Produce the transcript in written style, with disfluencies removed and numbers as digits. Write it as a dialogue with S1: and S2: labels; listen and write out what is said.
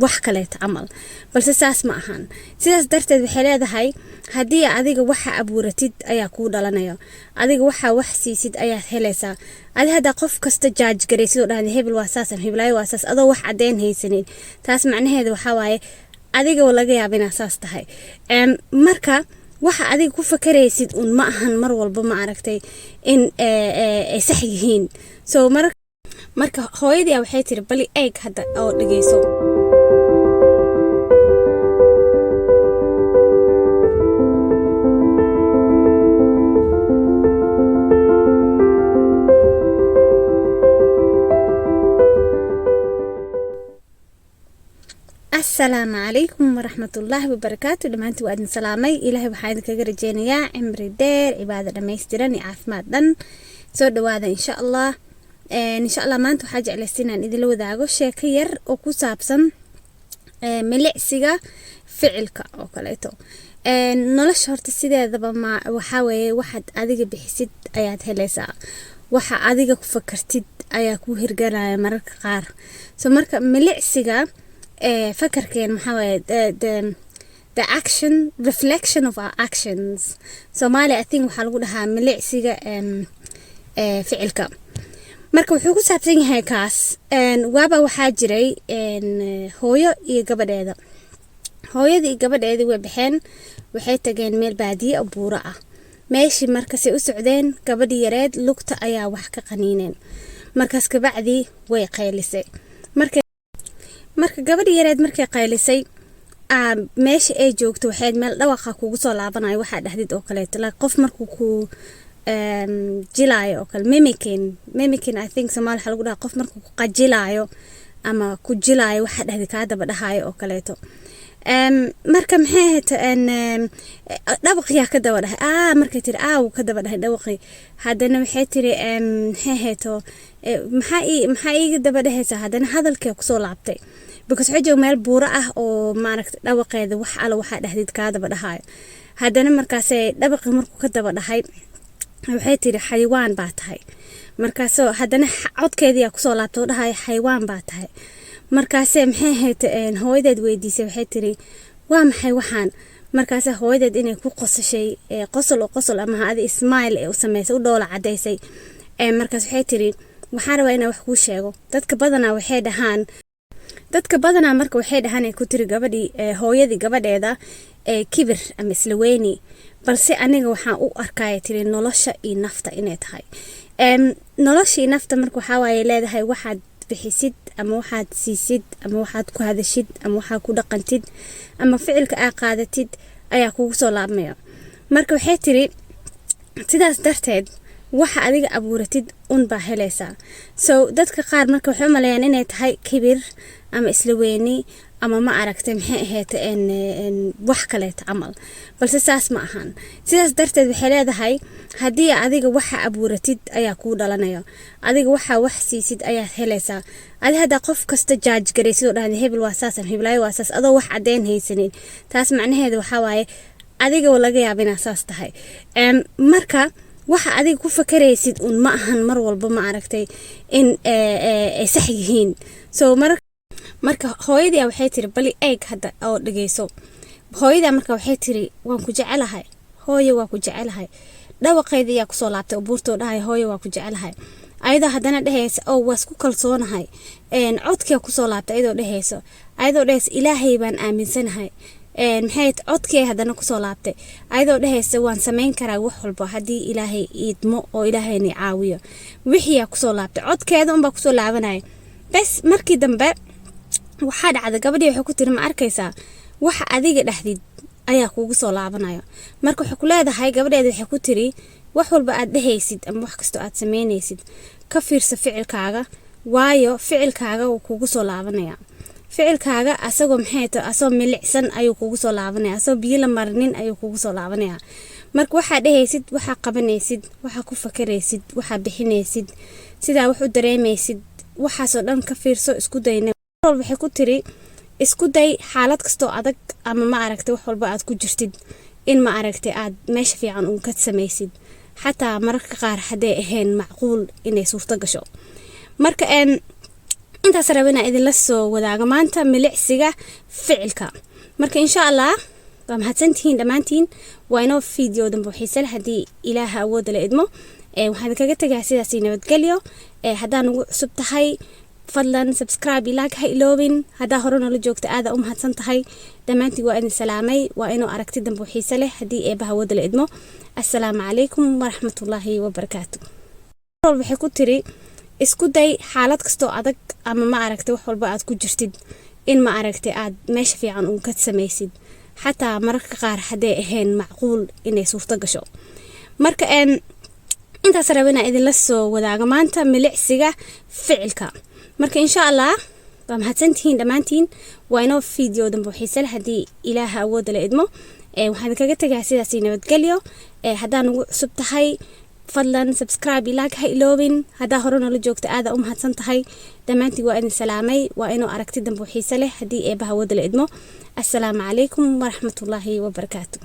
S1: wax kale amal balse saas ma ahan sidaas darteed waxay leedahay hadii adiga waxa abuuratid ayaa ku dhalanayo adiga waxa wax siisid ayaa helaysaa hada qof kasta judge gareysid oo dhahay hebel waa saasan hebelay waa saas adoo wax cadeen haysanin taas macnaheedu waxa waaye adiga laga yaabaa inaad saas tahay marka waxa adiga ku fakaraysid un ma ahan mar walba ma aragtay in sax yihiin so marka hooyadii waxay tiri bali eeg hada oo dhageyso السلام عليكم ورحمة الله وبركاته دمانتي وادن سلامي إلهي وحايد كغرجينيا عمري دير عبادة دميستيراني عافمات دن سو دوادا إن شاء الله إن شاء الله مانتو حاجة على السنان إذا لو داغو شاكير وكو سابسن ملعسيغا فعلك أو كاليتو نولش هورت السيدة دابا ما وحاوي واحد أديغ بحسيد آيات هليسا waxa adiga ku fakartid ayaa ku hirgalaya mararka qaar soo marka milicsiga fakarkeen maxaa waaye the action reflection of our actions Somali I think waxa lagu dhahaa milicsiga ficilka marka wuxuu ku saabsan yahay kaas waaba waxa jiray hooyo iyo gabadheeda hooyadii iyo gabadheedii way baxeen waxay tageen meel baadiye oo buura ah meeshii markaas ay u socdeen gabadhii yareed lugta ayaa wax ka qaniineen markaas ka bacdi way qaylisay marka gabadhii yareed markay qaylisay meeshii ay joogto waxay meel dhawaqa kugu soo laabanayo waxa dhahdid oo kale qof markuu ku jilaayo oo kale mimicking I think Soomaali waxa lagu dhahaa qof markuu ku qajilaayo ama ku jilaayo waxa dhahdid ka daba dhahayo oo kaleeto marka maxay ahayd dhawaqiya ka daba dhahay markay tiri ka daba dhahay dhawaqi hadana waxay tiri maxay ahayd maxay iga daba dhahaysa hadana hadalkay ku soo laabtay because waxa joog meel buura ah oo maaragtay dhawaqeeda wax ala waxa dhahdid ka daba dhahayo hadana markaas dhawaqi markuu ka daba dhahay waxay tiri xayawaan baa tahay markaas hadana codkeedii ku soo laabtay dhahay xayawaan baa tahay markaas maxay ahayd hooyadeed weydiisay waxay tiri waa maxay waxaan markaas hooyadeed inay ku qosashay qosol ama hada smile ee u sameysay u dhoola cadeysay markaas waxay tiri waxaan rabaa inaan wax ku sheego dadka badanaa marka waxay dhahaan ay ku tiri gabadhii hooyadii gabadheeda kibir ama isla weyni balse aniga waxaan u arkay tiri nolosha iyo nafta inay tahay nolosha iyo nafta marka waxa waaye leedahay waxaad bixisid ama waxaad siisid ama waxaad ku hadashid ama waxaad ku dhaqantid ama ficilka aad qaadatid ayaa kugu soo laabmaya marka waxay tiri sidaas darteed waxa adiga abuuratid un baa helaysaa so dadka qaar marka waxay u maleeyaan inay tahay kibir ama isla weyni ama ma aragtay maxay ahayd wax kale amal balse saas ma ahan sidaas darteed waxay leedahay hadii adiga waxa abuuratid ayaa ku dhalanayo adiga waxa wax siisid ayaa helaysaa hada qof kasta judge gareysid oo dhahay hebel waa saasan hebelay waa saas adoo wax cadeen haysanin taas macnaheedu waxa waaye adiga laga yaabaa inaad saas tahay marka waxa adiga ku fakaraysid un ma ahan mar walba ma aragtay in sax yihiin so marka hooyadii waxay tiri bali eeg hada oo dhageyso hooyada marka waxay tiri waan ku jecelahay hooyo waa ku jecelahay dhawaqeedii ayaa ku soo laabtay buurtoo dhahay hooyo waa ku jecelahay ayada hadana dhahaysa oo waa isku kalsoonahay codkii ku soo laabtay ayadoo dhahaysa ilaahay baan aaminsanahay maxay codkii hadana ku soo laabtay ayadoo dhahaysa waan sameyn karaa wax walba hadii ilaahay idmo oo ilaahayni caawiyo wixii ku soo laabtay codkeeda un baa ku soo laabanay bas markii dambe waxa dhacday gabadhii waxay ku tiri ma arkaysaa waxa adiga dhahdid ayaa kugu soo laabanayo marka waxa ku leedahay gabadheeda waxay ku tiri wax walba aad dhahaysid ama wax kasto aad sameynaysid ka fiirsa ficilkaaga waayo ficilkaaga uu kugu soo laabanaya ficilkaaga asagoo maxay tahay asagoo milicsan ayuu kugu soo laabanaya asagoo biyo la marinin ayuu kugu soo laabanaya marka waxa dhahaysid waxa qabanaysid waxa ku fakaraysid waxa bixinaysid sida wax u dareemaysid waxa soo dhan ka fiirso isku dayna waxay ku tiri isku day xaalad kasto adag ama ma aragtay wax walba aad ku jirtid in ma aragtay aad meesha fiican uun ka samaysid xataa mararka qaar haday ahayn macquul inay suurto gasho marka intaas rabana idin la soo wadaaga maanta milicsiga ficilka marka insha Allah waa mahadsantihiin dhamaantiin waa inoo video dambe xiisan hadii ilaaha awood la idmo waxaan kaga tagay sidaas nabadgelyo hadaan ugu cusub tahay fadlan subscribe like ha iloobin hadaa hore nala joogto aad u mahadsan tahay dhamaantiin waa idin salaamay waa inoo aragti dambe xiisan leh hadii eebaha awood la idmo assalaamu calaykum waraxmatullaahi wabarakaatuh waxay ku tiri isku day xaalad kasto adag ama ma aragtay wax walba aad ku jirtid in ma aragtay aad meesha fiican uu ka sameeysid xataa mararka qaar hadee ahayn macquul inay suurto gasho marka intaas rabana idin la soo wadaaga maanta milicsiga ficilka marka insha Allah waa mahadsantihiin dhamaantiin waa inoo video dambe xiisan hadii ilaaha awood la idmo waxaan kaga tagay sidaas nabadgelyo hadaan ugu cusub tahay fadlan subscribe like ha iloobin hadaa hore nala joogto aad u mahadsan tahay dhamaantiin waa idin salaamay waa inoo aragti dambe xiisan leh hadii eebaha awood la idmo assalaamu calaykum waraxmatullaahi wabarakaatuh